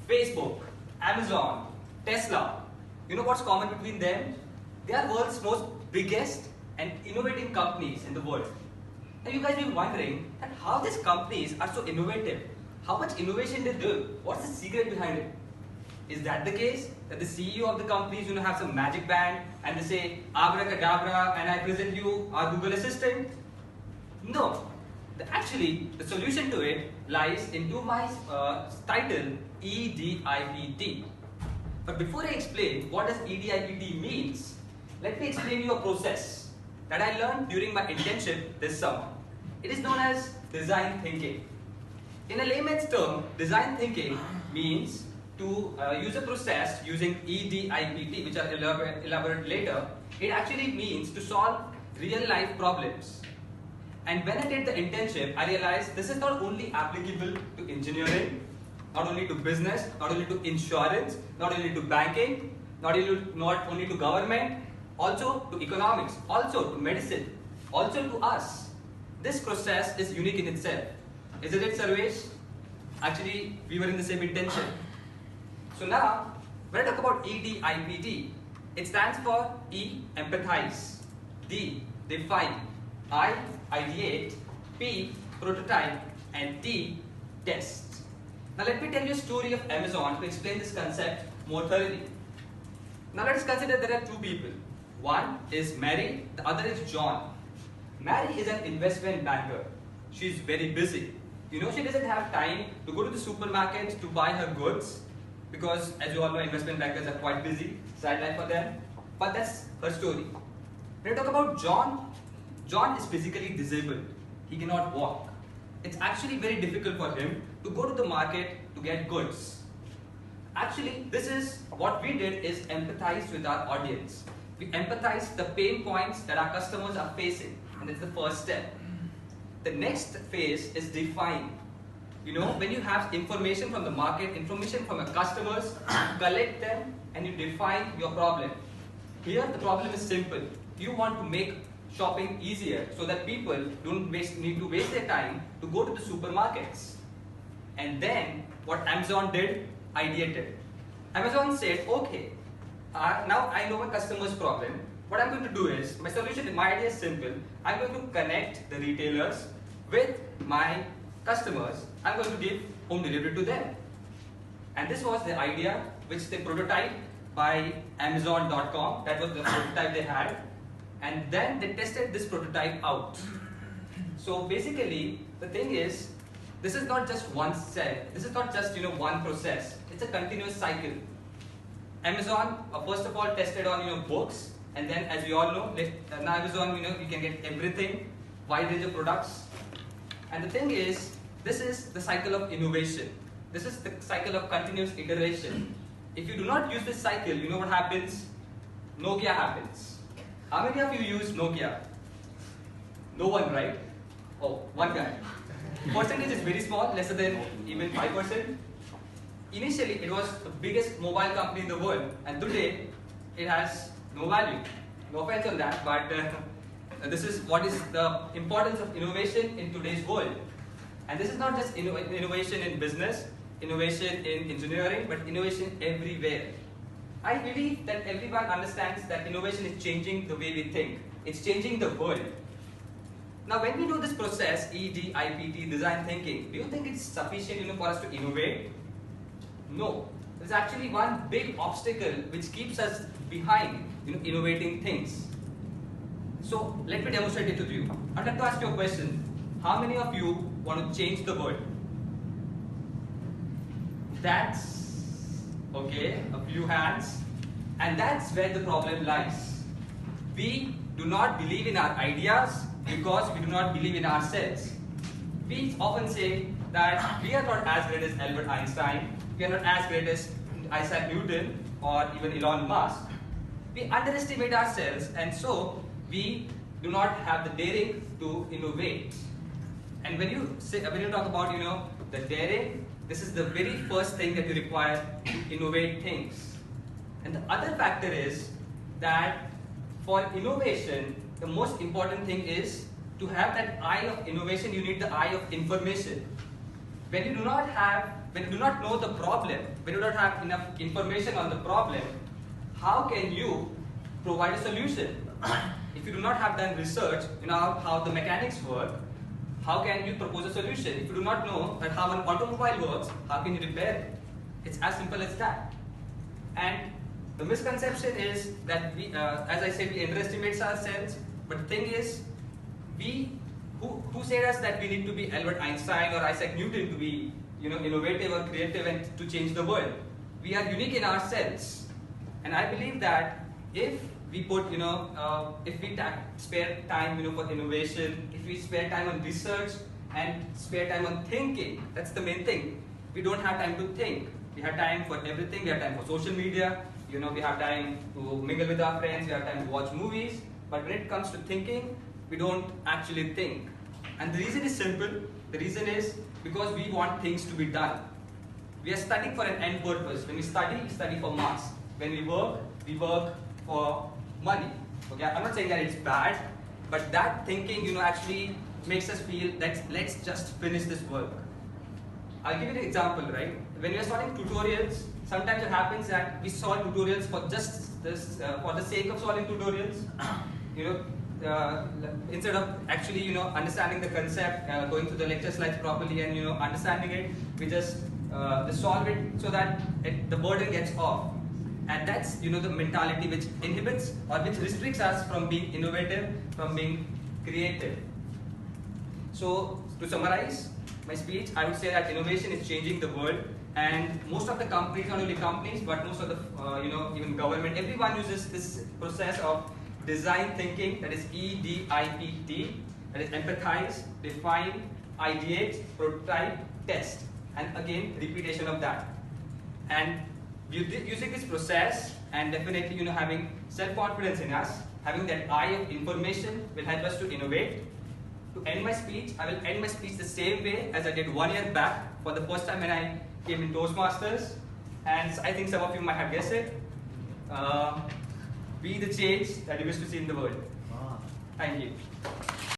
Facebook, Amazon, Tesla. You know what's common between them? They are world's most biggest and innovative companies in the world. And you guys may be wondering that how these companies are so innovative. How much innovation they do? What's the secret behind it? Is that the case? That the CEO of the companies have some magic band and they say abracadabra and I present you our Google Assistant? No. Actually, the solution to it lies into my title EDIPT. But before I explain what does EDIPT means, let me explain you a process that I learned during my internship this summer. It is known as design thinking. In a layman's term, design thinking means to use a process using EDIPT, which I'll elaborate later. It actually means to solve real life problems. And when I did the internship, I realized this is not only applicable to engineering, not only to business, not only to insurance, not only to banking, not only to government, also to economics, also to medicine, also to us. This process is unique in itself. Isn't it, Sarvesh? Actually, we were in the same internship. So now, when I talk about EDIPT, it stands for E, empathize, D, define, I, ideate, P, prototype, and T, test. Now let me tell you a story of Amazon to explain this concept more thoroughly. Now let us consider there are two people. One is Mary, the other is John. Mary is an investment banker. She is very busy. She doesn't have time to go to the supermarket to buy her goods because, as you all know, investment bankers are quite busy, sideline for them. But that's her story. When I talk about John, John is physically disabled. He cannot walk. It's actually very difficult for him to go to the market to get goods. Actually, this is what we did is empathize with our audience. We empathize the pain points that our customers are facing, and that's the first step. The next phase is define. When you have information from the market, information from your customers, you collect them and you define your problem. Here the problem is simple. You want to make shopping easier so that people don't need to waste their time to go to the supermarkets. And then what Amazon did, ideated. Amazon said, okay, now I know my customer's problem. What I'm going to do is, my solution, my idea is simple. I'm going to connect the retailers with my customers. I'm going to give home delivery to them. And this was the idea which they prototyped by Amazon.com. That was the prototype they had. And then they tested this prototype out. So basically, the thing is, this is not just one cell. This is not just one process. It's a continuous cycle. Amazon first of all tested on books, and then as we all know, on Amazon you can get everything, wide range of products. And the thing is, this is the cycle of innovation. This is the cycle of continuous iteration. If you do not use this cycle, you know what happens? Nokia happens. How many of you use Nokia? No one, right? Oh, one guy. Percentage is very small, lesser than even 5%. Initially, it was the biggest mobile company in the world, and today it has no value. No offense on that, but this is what is the importance of innovation in today's world. And this is not just innovation in business, innovation in engineering, but innovation everywhere. I believe that everyone understands that innovation is changing the way we think. It's changing the world. Now, when we do this process, EDIPT, design thinking, do you think it's sufficient for us to innovate? No. There's actually one big obstacle which keeps us behind innovating things. So, let me demonstrate it to you. I'd like to ask you a question. How many of you want to change the world? That's okay, a few hands. And that's where the problem lies. We do not believe in our ideas because we do not believe in ourselves. We often say that we are not as great as Albert Einstein, we are not as great as Isaac Newton or even Elon Musk. We underestimate ourselves, and so we do not have the daring to innovate. And when you talk about the daring, this is the very first thing that you require to innovate things. And the other factor is that for innovation, the most important thing is to have that eye of innovation. You need the eye of information. When you do not have when you do not know the problem, when you don't have enough information on the problem, how can you provide a solution? If you do not have done research, you know how the mechanics work, how can you propose a solution? If you do not know that how an automobile works, how can you repair it? It's as simple as that. And the misconception is that we, as I said, we underestimate ourselves. But the thing is, who said us that we need to be Albert Einstein or Isaac Newton to be, you know, innovative or creative and to change the world? We are unique in ourselves, and I believe that if we put, you know, if we spare time, you know, for innovation, if we spare time on research and spare time on thinking, that's the main thing. We don't have time to think. We have time for everything. We have time for social media. You know, we have time to mingle with our friends. We have time to watch movies. But when it comes to thinking, we don't actually think. And the reason is simple. The reason is because we want things to be done. We are studying for an end purpose. When we study for marks. When we work for money. Okay, I'm not saying that it's bad, but that thinking, you know, actually makes us feel that let's just finish this work. I'll give you an example, right? When we are starting tutorials, sometimes it happens that we solve tutorials for just this, for the sake of solving tutorials. You know, instead of actually, you know, understanding the concept, going through the lecture slides properly, and, you know, understanding it, we just solve it so that the burden gets off. And that's, you know, the mentality which inhibits or which restricts us from being innovative, from being creative. So, to summarize my speech, I would say that innovation is changing the world, and most of the companies, not only companies, but most of the, you know, even government, everyone uses this process of design thinking, that is EDIPT, that is empathize, define, ideate, prototype, test, and again, repetition of that. And using this process, and definitely, you know, having self-confidence in us, having that eye of information will help us to innovate. To end my speech, I will end my speech the same way as I did 1 year back for the first time when I came in Toastmasters, and I think some of you might have guessed it. Be the change that you wish to see in the world. Thank you.